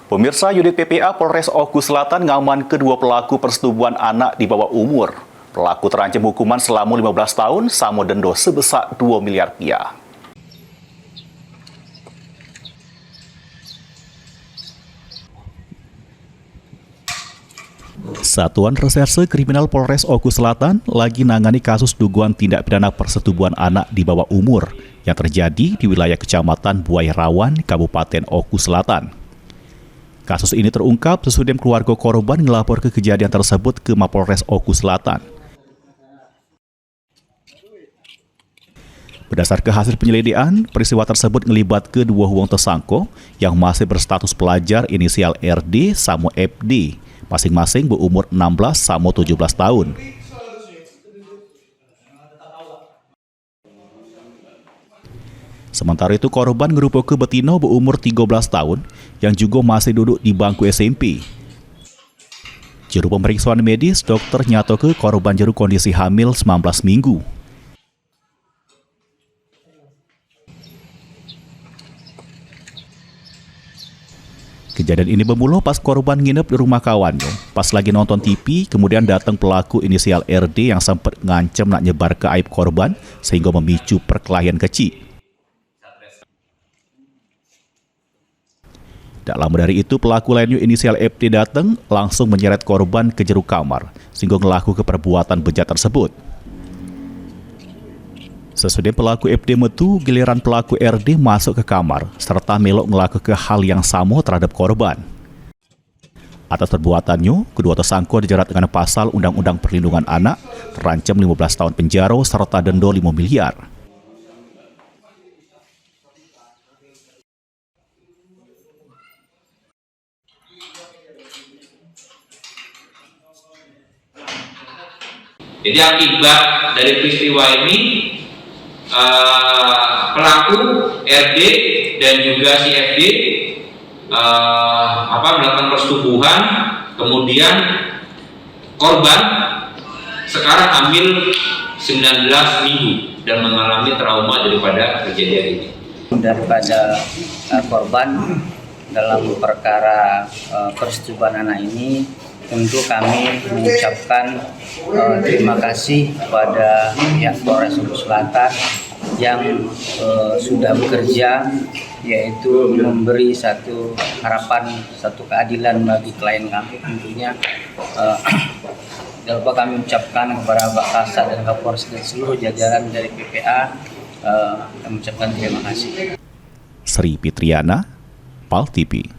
Pemirsa, unit PPA Polres Oku Selatan ngaman kedua pelaku persetubuhan anak di bawah umur. Pelaku terancam hukuman selama 15 tahun sama denda sebesar 2 miliar rupiah. Satuan Reserse Kriminal Polres Oku Selatan lagi nangani kasus dugaan tindak pidana persetubuhan anak di bawah umur yang terjadi di wilayah Kecamatan Buaya Rawan, Kabupaten Oku Selatan. Kasus ini terungkap sesudah keluarga korban ngelapor ke kejadian tersebut ke Mapolres Oku Selatan. Berdasarkan hasil penyelidikan, peristiwa tersebut melibat kedua wong tersangka yang masih berstatus pelajar inisial RD sama FD, masing-masing berumur 16 sama 17 tahun. Sementara itu korban ngerupakan betina berumur 13 tahun yang juga masih duduk di bangku SMP. Juru pemeriksaan medis dokter nyatakan korban juru kondisi hamil 19 minggu. Kejadian ini bermula pas korban nginep di rumah kawannya. Pas lagi nonton TV, kemudian datang pelaku inisial RD yang sempat ngancam nak nyebar ke aib korban sehingga memicu perkelahian kecil. Tak lama dari itu, pelaku lainnya inisial FD datang langsung menyeret korban ke jero kamar sehingga melakukan perbuatan bejat tersebut. Sesudah pelaku FD metu, giliran pelaku RD masuk ke kamar serta melok melakukan hal yang sama terhadap korban. Atas perbuatannya, kedua tersangka dijerat dengan pasal Undang-Undang Perlindungan Anak, terancam 15 tahun penjara serta denda 5 miliar. Jadi akibat dari peristiwa ini pelaku RD dan juga si FD melakukan persetubuhan, kemudian korban sekarang hamil 19 minggu dan mengalami trauma daripada kejadian ini. Daripada korban dalam perkara persetubuhan anak ini, tentu kami mengucapkan terima kasih kepada pihak Polres Oku Selatan yang sudah bekerja, yaitu memberi satu harapan, satu keadilan bagi klien kami tentunya. Dapat kami ucapkan kepada Pak Kasat dan Kapolres dan seluruh jajaran dari PPA, kami ucapkan terima kasih. Sri Fitriana, PAL TV.